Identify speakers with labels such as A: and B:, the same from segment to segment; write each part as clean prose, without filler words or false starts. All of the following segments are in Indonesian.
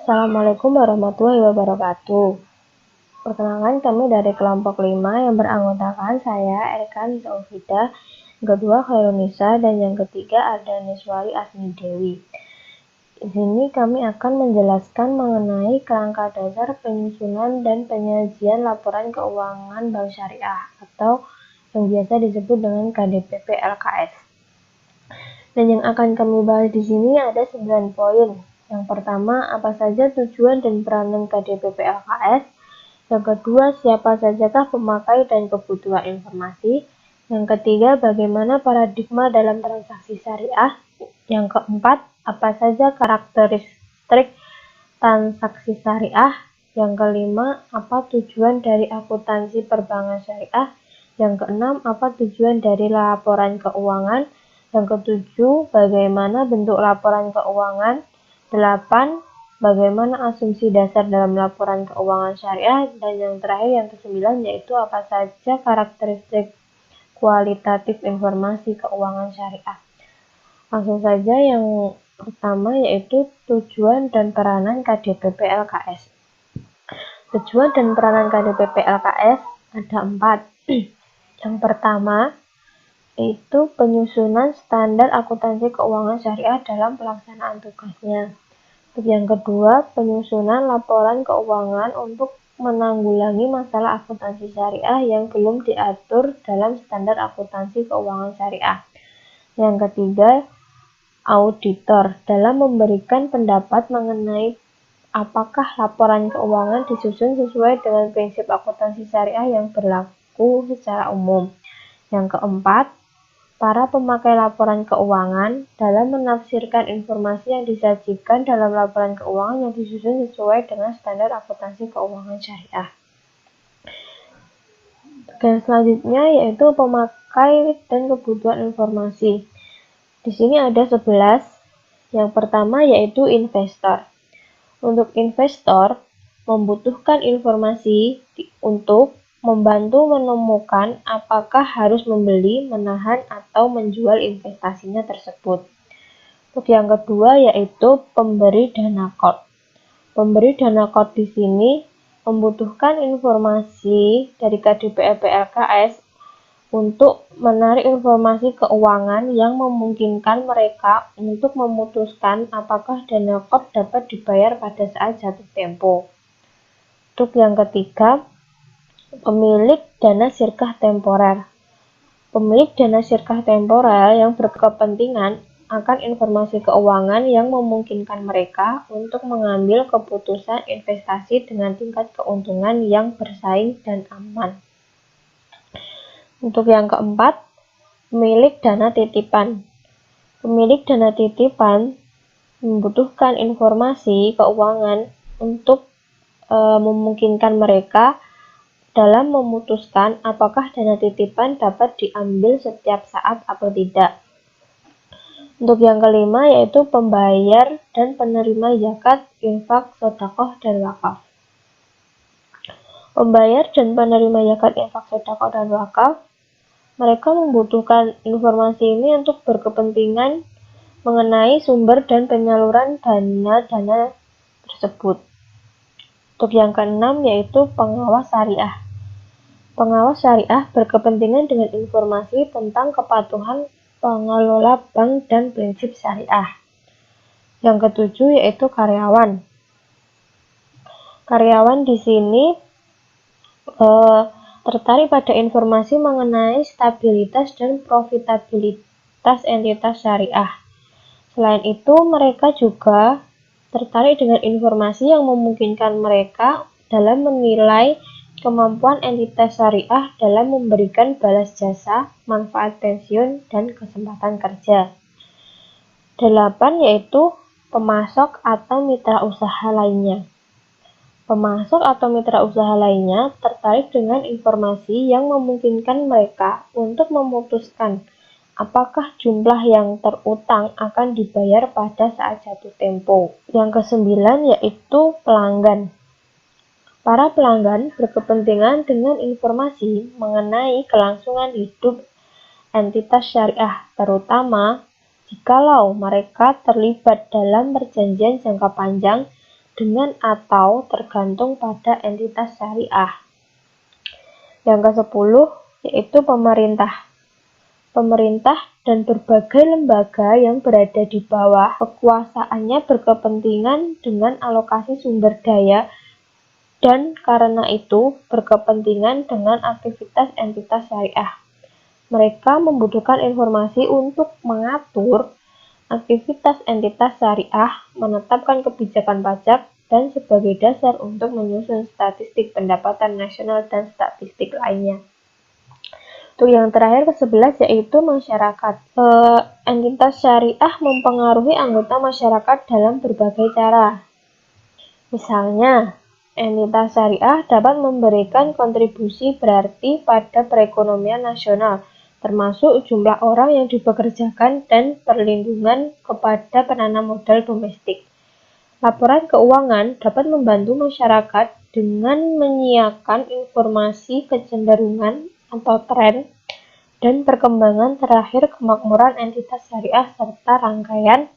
A: Assalamualaikum warahmatullahi wabarakatuh. Perkenalkan, kami dari kelompok 5 yang beranggotakan saya, Erika Nisa, yang kedua Khairunisa, dan yang ketiga ada Niswari Asmi Dewi. Di sini kami akan menjelaskan mengenai kerangka dasar penyusunan dan penyajian laporan keuangan bank syariah atau yang biasa disebut dengan KDPP LKS. Dan yang akan kami bahas di sini ada 9 poin. Yang pertama, apa saja tujuan dan peranan KDPP LKS. Yang kedua, siapa sajakah pemakai dan kebutuhan informasi. Yang ketiga, bagaimana paradigma dalam transaksi syariah. Yang keempat, apa saja karakteristik transaksi syariah. Yang kelima, apa tujuan dari akuntansi perbankan syariah. Yang keenam, apa tujuan dari laporan keuangan. Yang ketujuh, bagaimana bentuk laporan keuangan. 8. Bagaimana asumsi dasar dalam laporan keuangan syariah. Dan yang terakhir, yang ke-9, yaitu apa saja karakteristik kualitatif informasi keuangan syariah. Langsung saja yang pertama, yaitu tujuan dan peranan KDPP LKS. Tujuan dan peranan KDPP LKS ada 4. Yang pertama, itu penyusunan standar akuntansi keuangan syariah dalam pelaksanaan tugasnya. Yang kedua, penyusunan laporan keuangan untuk menanggulangi masalah akuntansi syariah yang belum diatur dalam standar akuntansi keuangan syariah. Yang ketiga, auditor dalam memberikan pendapat mengenai apakah laporan keuangan disusun sesuai dengan prinsip akuntansi syariah yang berlaku secara umum. Yang keempat, para pemakai laporan keuangan dalam menafsirkan informasi yang disajikan dalam laporan keuangan yang disusun sesuai dengan standar akuntansi keuangan syariah. Dan selanjutnya yaitu pemakai dan kebutuhan informasi. Di sini ada 11. Yang pertama yaitu investor. Untuk investor membutuhkan informasi untuk membantu menemukan apakah harus membeli, menahan, atau menjual investasinya tersebut. Untuk yang kedua yaitu pemberi dana call. Pemberi dana call di sini membutuhkan informasi dari KDPP LKS untuk menarik informasi keuangan yang memungkinkan mereka untuk memutuskan apakah dana call dapat dibayar pada saat jatuh tempo. Untuk yang ketiga, pemilik dana sirkah temporer. Pemilik dana sirkah temporer yang berkepentingan akan informasi keuangan yang memungkinkan mereka untuk mengambil keputusan investasi dengan tingkat keuntungan yang bersaing dan aman. Untuk yang keempat, pemilik dana titipan. Pemilik dana titipan membutuhkan informasi keuangan untuk memungkinkan mereka dalam memutuskan apakah dana titipan dapat diambil setiap saat atau tidak. Untuk yang kelima yaitu pembayar dan penerima zakat, infak, sedekah, dan wakaf. Pembayar dan penerima zakat, infak, sedekah, dan wakaf, mereka membutuhkan informasi ini untuk berkepentingan mengenai sumber dan penyaluran dana-dana tersebut. Untuk yang keenam yaitu pengawas syariah. Pengawas syariah berkepentingan dengan informasi tentang kepatuhan pengelola bank dan prinsip syariah. Yang ketujuh yaitu karyawan. Karyawan di sini tertarik pada informasi mengenai stabilitas dan profitabilitas entitas syariah. Selain itu, mereka juga tertarik dengan informasi yang memungkinkan mereka dalam menilai kemampuan entitas syariah dalam memberikan balas jasa, manfaat pensiun, dan kesempatan kerja. 8 yaitu pemasok atau mitra usaha lainnya. Pemasok atau mitra usaha lainnya tertarik dengan informasi yang memungkinkan mereka untuk memutuskan apakah jumlah yang terutang akan dibayar pada saat jatuh tempo. Yang ke-9 yaitu pelanggan. Para pelanggan berkepentingan dengan informasi mengenai kelangsungan hidup entitas syariah, terutama jikalau mereka terlibat dalam perjanjian jangka panjang dengan atau tergantung pada entitas syariah. Yang ke-10 yaitu pemerintah. Pemerintah dan berbagai lembaga yang berada di bawah kekuasaannya berkepentingan dengan alokasi sumber daya dan karena itu berkepentingan dengan aktivitas entitas syariah. Mereka membutuhkan informasi untuk mengatur aktivitas entitas syariah, menetapkan kebijakan pajak, dan sebagai dasar untuk menyusun statistik pendapatan nasional dan statistik lainnya. Untuk yang terakhir ke-11 yaitu masyarakat. Entitas syariah mempengaruhi anggota masyarakat dalam berbagai cara. Misalnya, entitas syariah dapat memberikan kontribusi berarti pada perekonomian nasional, termasuk jumlah orang yang dipekerjakan dan perlindungan kepada penanam modal domestik. Laporan keuangan dapat membantu masyarakat dengan menyiapkan informasi kecenderungan atau tren dan perkembangan terakhir kemakmuran entitas syariah serta rangkaian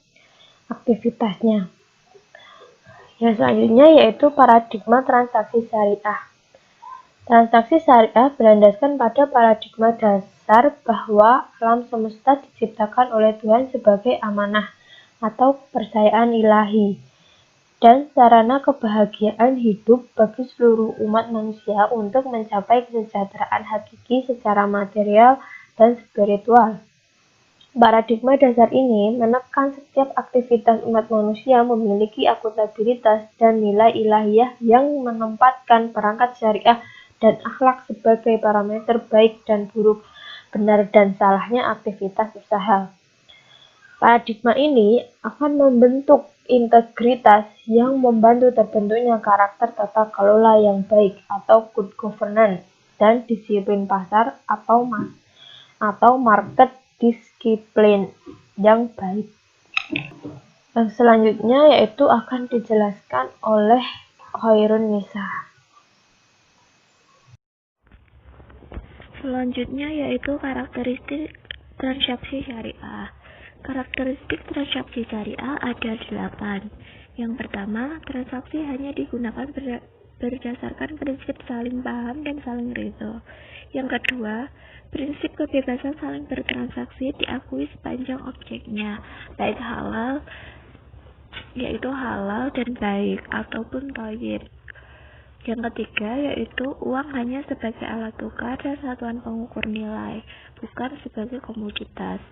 A: aktivitasnya. Yang selanjutnya yaitu paradigma transaksi syariah. Transaksi syariah berlandaskan pada paradigma dasar bahwa alam semesta diciptakan oleh Tuhan sebagai amanah atau kepercayaan ilahi dan sarana kebahagiaan hidup bagi seluruh umat manusia untuk mencapai kesejahteraan hakiki secara material dan spiritual. Paradigma dasar ini menekan setiap aktivitas umat manusia memiliki akuntabilitas dan nilai ilahiyah yang menempatkan perangkat syariah dan akhlak sebagai parameter baik dan buruk, benar dan salahnya aktivitas usaha. Paradigma ini akan membentuk integritas yang membantu terbentuknya karakter tata kelola yang baik atau good governance dan disiplin pasar atau market disiplin yang baik. Yang selanjutnya yaitu akan dijelaskan oleh Khairun Nisa.
B: Selanjutnya yaitu karakteristik transaksi syariah. Karakteristik transaksi syariah ada 8. Yang pertama, transaksi hanya digunakan berdasarkan prinsip saling paham dan saling ridho. Yang kedua, prinsip kebebasan saling bertransaksi diakui sepanjang objeknya, baik halal, yaitu halal dan baik, ataupun thayyib. Yang ketiga yaitu uang hanya sebagai alat tukar dan satuan pengukur nilai, bukan sebagai komoditas.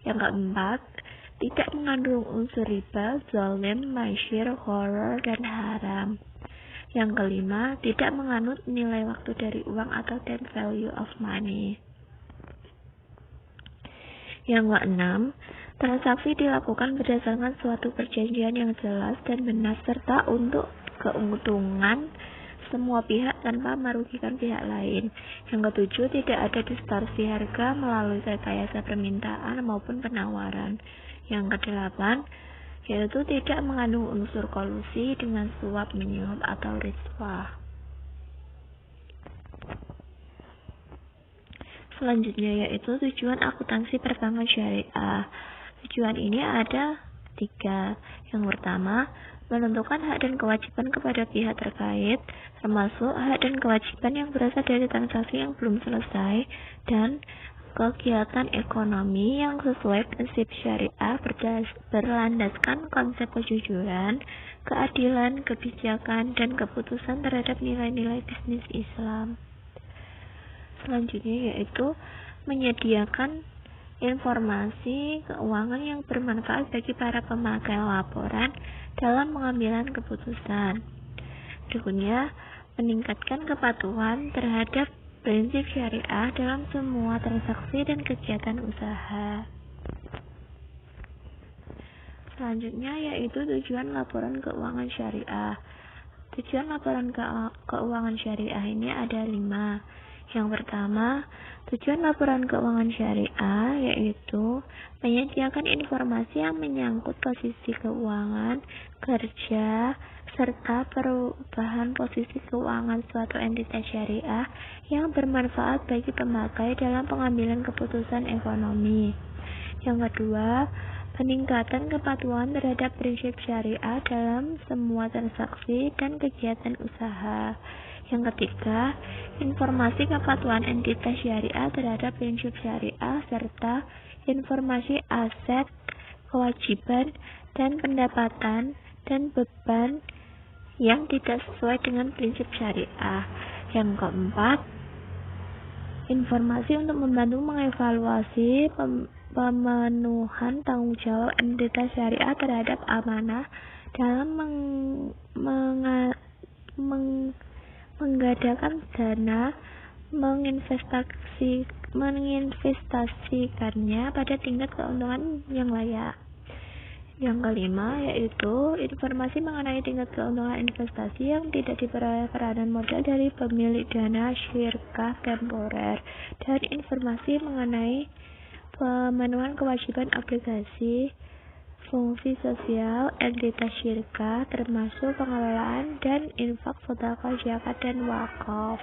B: Yang keempat, tidak mengandung unsur riba, zalim, maisir, gharar, dan haram. Yang kelima, tidak menganut nilai waktu dari uang atau net value of money. Yang keenam, transaksi dilakukan berdasarkan suatu perjanjian yang jelas dan benar serta untuk keuntungan semua pihak tanpa merugikan pihak lain. Yang ketujuh, tidak ada distorsi harga melalui rekayasa permintaan maupun penawaran. Yang kedelapan, yaitu tidak mengandung unsur kolusi dengan suap menyuap atau riswah. Selanjutnya yaitu tujuan akuntansi perbankan syariah. Tujuan ini ada 3. Yang pertama, menentukan hak dan kewajiban kepada pihak terkait, termasuk hak dan kewajiban yang berasal dari transaksi yang belum selesai, dan kegiatan ekonomi yang sesuai prinsip syariah berlandaskan konsep kejujuran, keadilan, kebijakan, dan keputusan terhadap nilai-nilai bisnis Islam. Selanjutnya yaitu menyediakan informasi keuangan yang bermanfaat bagi para pemakai laporan dalam pengambilan keputusan. Berikutnya, meningkatkan kepatuhan terhadap prinsip syariah dalam semua transaksi dan kegiatan usaha. Selanjutnya yaitu tujuan laporan keuangan syariah. Tujuan laporan keuangan syariah ini ada 5. Yang pertama, tujuan laporan keuangan syariah yaitu menyediakan informasi yang menyangkut posisi keuangan, kerja, serta perubahan posisi keuangan suatu entitas syariah yang bermanfaat bagi pemakai dalam pengambilan keputusan ekonomi. Yang kedua, peningkatan kepatuhan terhadap prinsip syariah dalam semua transaksi dan kegiatan usaha. Yang ketiga, informasi kepatuhan entitas syariah terhadap prinsip syariah serta informasi aset, kewajiban, dan pendapatan dan beban yang tidak sesuai dengan prinsip syariah. Yang keempat, informasi untuk membantu mengevaluasi pemenuhan tanggung jawab entitas syariah terhadap amanah dalam menggadaikan dana, menginvestasikannya pada tingkat keuntungan yang layak. Yang kelima yaitu informasi mengenai tingkat keuntungan investasi yang tidak diperoleh peranan modal dari pemilik dana syirkah temporer, dan informasi mengenai pemenuhan kewajiban obligasi fungsi sosial entitas syirkah termasuk pengelolaan dan infak, sedekah, zakat, dan wakaf.